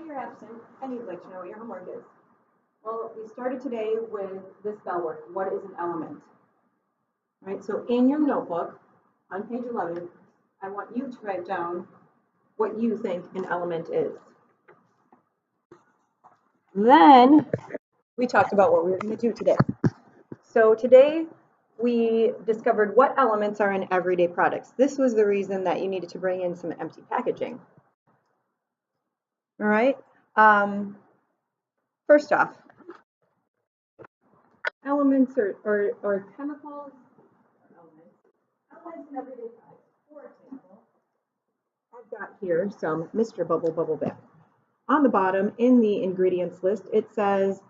you're absent, and you'd like to know what your homework is. Well, we started today with this bell work. What is an element? All right, so in your notebook, on page 11, I want you to write down what you think an element is. Then we talked about what we were going to do today. So today we discovered what elements are in everyday products. This was the reason that you needed to bring in some empty packaging. All right. First off, elements or chemicals. Elements in everyday products. For example, I've got here some Mr. Bubble Bath. On the bottom, in the ingredients list, it says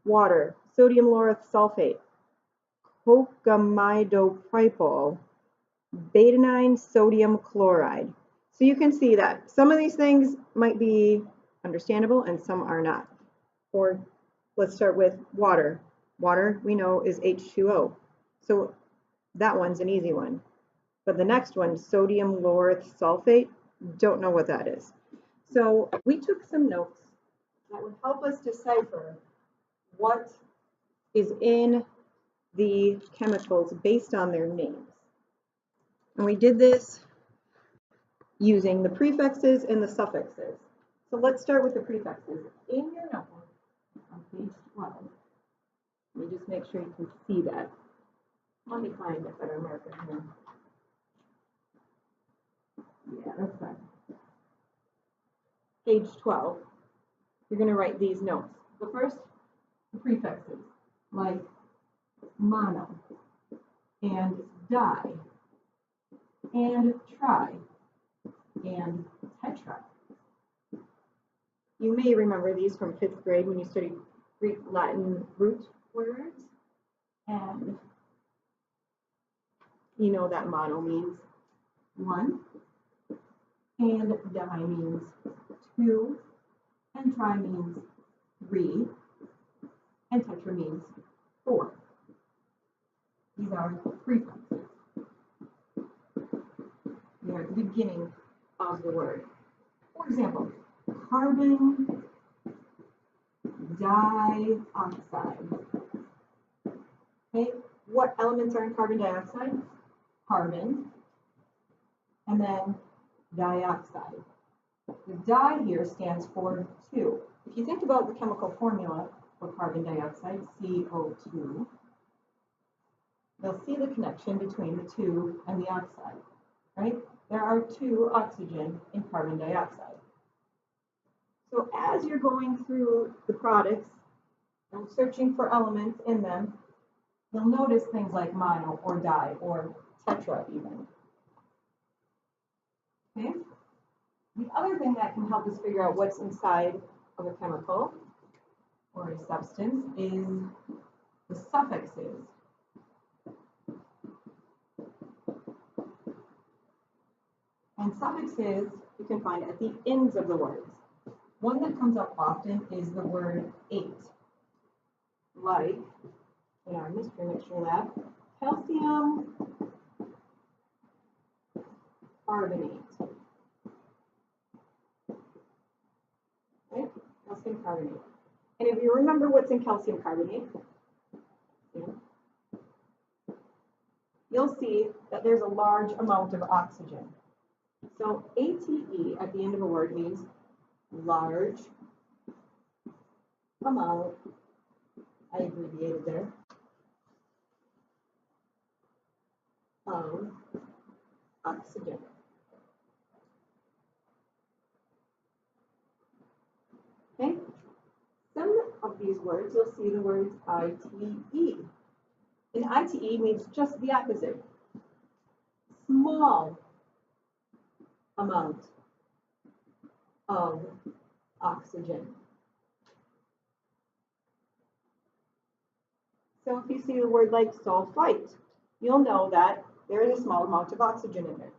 water, sodium laureth sulfate, cocamidopropyl, betadine sodium chloride. So you can see that some of these things might be understandable and some are not. Or let's start with water. Water we know is H2O. So that one's an easy one. But the next one, sodium laureth sulfate, don't know what that is. So we took some notes that would help us decipher what is in the chemicals based on their names. And we did this using the prefixes and the suffixes. So let's start with the prefixes. In your notebook, on page 12, let me just make sure you can see that. Let me find a better marker here. Yeah, that's fine. Page 12, you're going to write these notes. The first, the prefixes, like mono, and di, and tri, and tetra. You may remember these from 5th grade when you studied Greek, Latin root words. And you know that mono means 1, and di means 2, and tri means 3, and tetra means 4. These are prefixes. They are at the beginning of the word. For example, carbon dioxide. Okay, what elements are in carbon dioxide? Carbon, and then dioxide. The di here stands for 2. If you think about the chemical formula for carbon dioxide, CO2, you'll see the connection between the 2 and the oxide, right? There are 2 oxygen in carbon dioxide. So as you're going through the products and searching for elements in them, you'll notice things like mono or di or tetra even. Okay? The other thing that can help us figure out what's inside of a chemical or a substance is the suffixes. And suffixes you can find at the ends of the words. One that comes up often is the word ate. Like in our mystery mixture lab, calcium carbonate. Right? Calcium carbonate. And if you remember what's in calcium carbonate, you'll see that there's a large amount of oxygen. So ATE at the end of a word means large amount, I abbreviated there, of oxygen. Okay? Some of these words, you'll see the words ITE. And ITE means just the opposite. Small amount of oxygen. So if you see the word like sulfite, you'll know that there is a small amount of oxygen in there.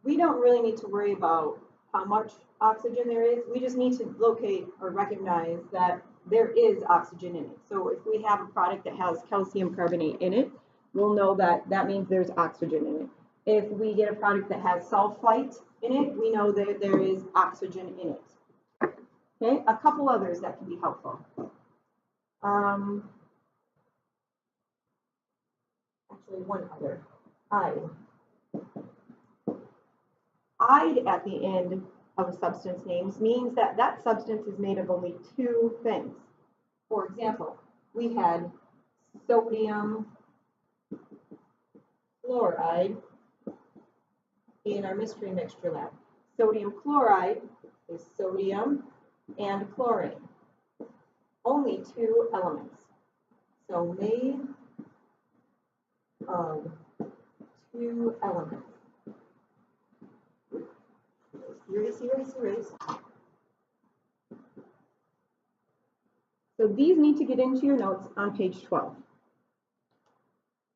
We don't really need to worry about how much oxygen there is. We just need to locate or recognize that there is oxygen in it. So if we have a product that has calcium carbonate in it, we'll know that that means there's oxygen in it. If we get a product that has sulfite in it, we know that there is oxygen in it. Okay, a couple others that can be helpful. Actually, one other. Ide. Ide at the end of a substance names means that that substance is made of only two things. For example, we had sodium chloride in our mystery mixture lab. Sodium chloride is sodium and chlorine. Only two elements. So made of two elements. Erase, erase, erase. So these need to get into your notes on page 12.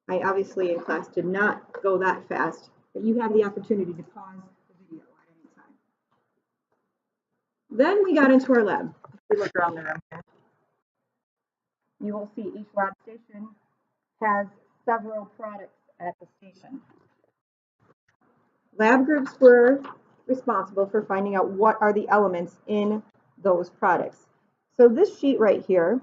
I obviously in class did not go that fast, but you have the opportunity to pause the video at any time. Then we got into our lab. If we look around the room here, you will see each lab station has several products at the station. Lab groups were responsible for finding out what are the elements in those products. So this sheet right here,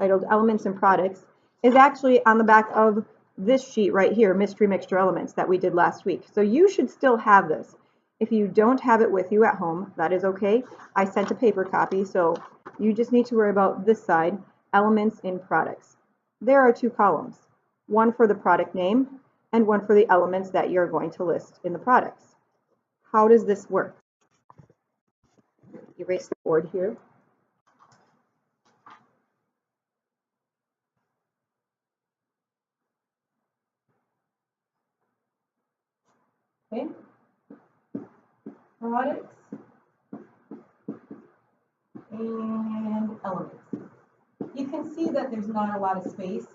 titled Elements and Products, is actually on the back of this sheet right here, Mystery Mixture Elements, that we did last week. So you should still have this. If you don't have it with you at home, that is okay. I sent a paper copy, so you just need to worry about this side, Elements in Products. There are two columns, one for the product name and one for the elements that you're going to list in the products. How does this work? Erase the board here. Okay. Products and elements. You can see that there's not a lot of space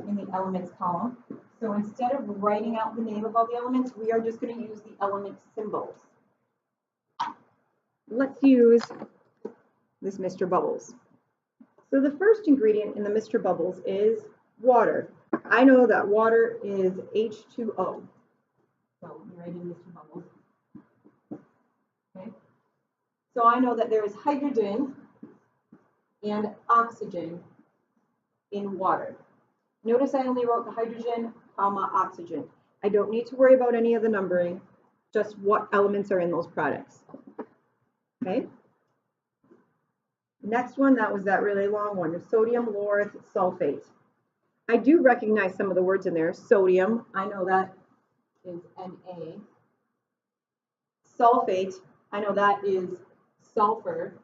in the elements column. So instead of writing out the name of all the elements, we are just going to use the element symbols. Let's use this Mr. Bubbles. So the first ingredient in the Mr. Bubbles is water. I know that water is H2O. So we write in Mr. Bubbles. Okay. So I know that there is hydrogen and oxygen in water. Notice I only wrote the hydrogen, comma, oxygen. I don't need to worry about any of the numbering, just what elements are in those products. Okay. Next one, that was that really long one, sodium laureth sulfate. I do recognize some of the words in there. Sodium, I know that is Na. Sulfate, I know that is sulfur.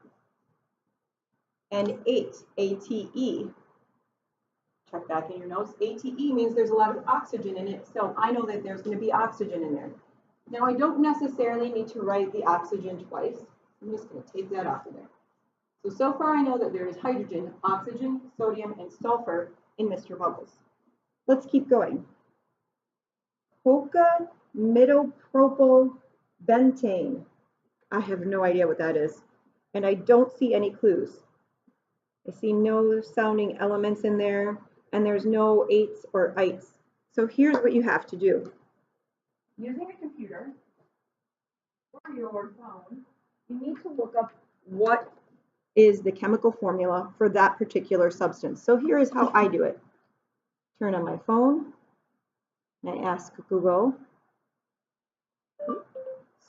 And ate, A-T-E. Check back in your notes. ATE means there's a lot of oxygen in it, so I know that there's going to be oxygen in there. Now, I don't necessarily need to write the oxygen twice. I'm just going to take that off of there. So far I know that there is hydrogen, oxygen, sodium, and sulfur in Mr. Bubbles. Let's keep going. Coca midopropyl bentane. I have no idea what that is, and I don't see any clues. I see no sounding elements in there, and there's no eights or ites. So here's what you have to do. Using a computer or your phone, you need to look up what is the chemical formula for that particular substance. So here is how I do it. Turn on my phone, and I ask Google.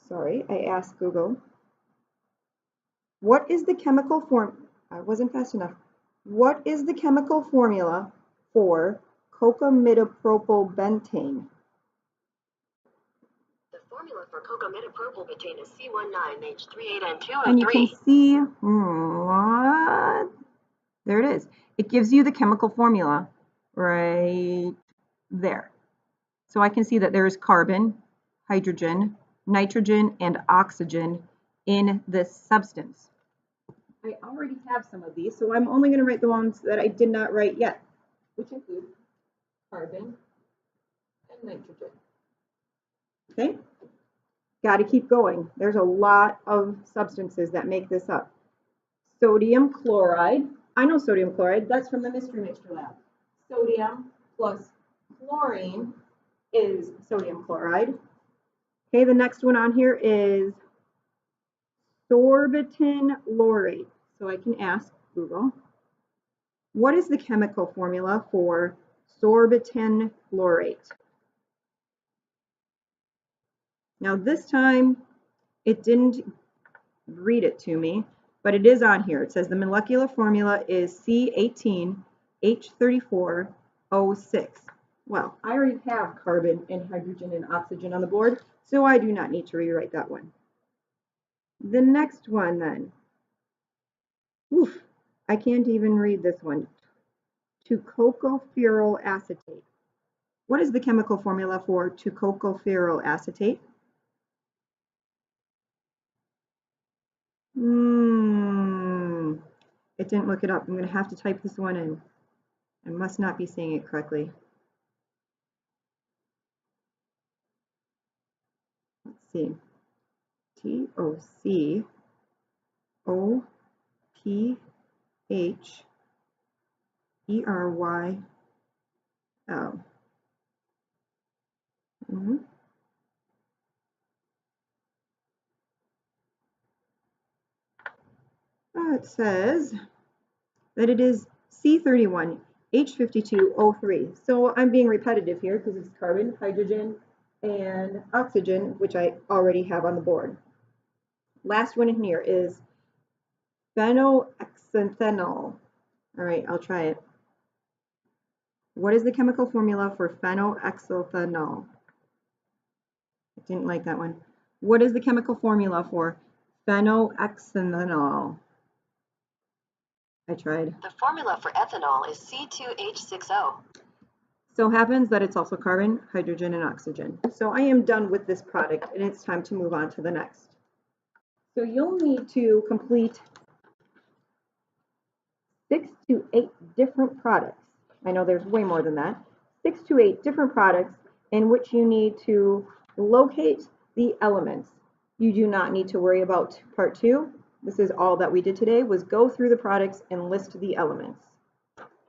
Sorry, I ask Google. What is the chemical I wasn't fast enough. What is the chemical formula for coca midopropyl bentane? The formula for coca midopropyl bentane is C19H38N2O3. And you can see, what? There it is. It gives you the chemical formula right there. So I can see that there is carbon, hydrogen, nitrogen, and oxygen in this substance. I already have some of these, so I'm only going to write the ones that I did not write yet, which include carbon and nitrogen. Okay? Got to keep going. There's a lot of substances that make this up. Sodium chloride. I know sodium chloride. That's from the mystery mixture lab. Sodium plus chlorine is sodium chloride. Okay, the next one on here is sorbitan laurate. So I can ask Google, what is the chemical formula for sorbitan fluorate? Now this time it didn't read it to me, but it is on here. It says the molecular formula is C18H34O6. Well, I already have carbon and hydrogen and oxygen on the board, so I do not need to rewrite that one. The next one then. Oof, I can't even read this one. Tocopherol acetate. What is the chemical formula for tocopherol acetate? It didn't look it up. I'm going to have to type this one in. I must not be saying it correctly. Let's see. Tocopherol. It says that it is C31H52O3. So I'm being repetitive here because it's carbon, hydrogen, and oxygen, which I already have on the board. Last one in here is phenyl. All right, I'll try it. What is the chemical formula for phenyl? I didn't like that one. What is the chemical formula for phenyl? I tried. The formula for ethanol is C2H6O. So happens that it's also carbon, hydrogen, and oxygen. So I am done with this product, and it's time to move on to the next. So you'll need to complete 6 to 8 different products. I know there's way more than that. 6 to 8 different products in which you need to locate the elements. You do not need to worry about part 2. This is all that we did today, was go through the products and list the elements.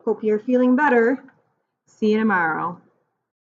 Hope you're feeling better. See you tomorrow.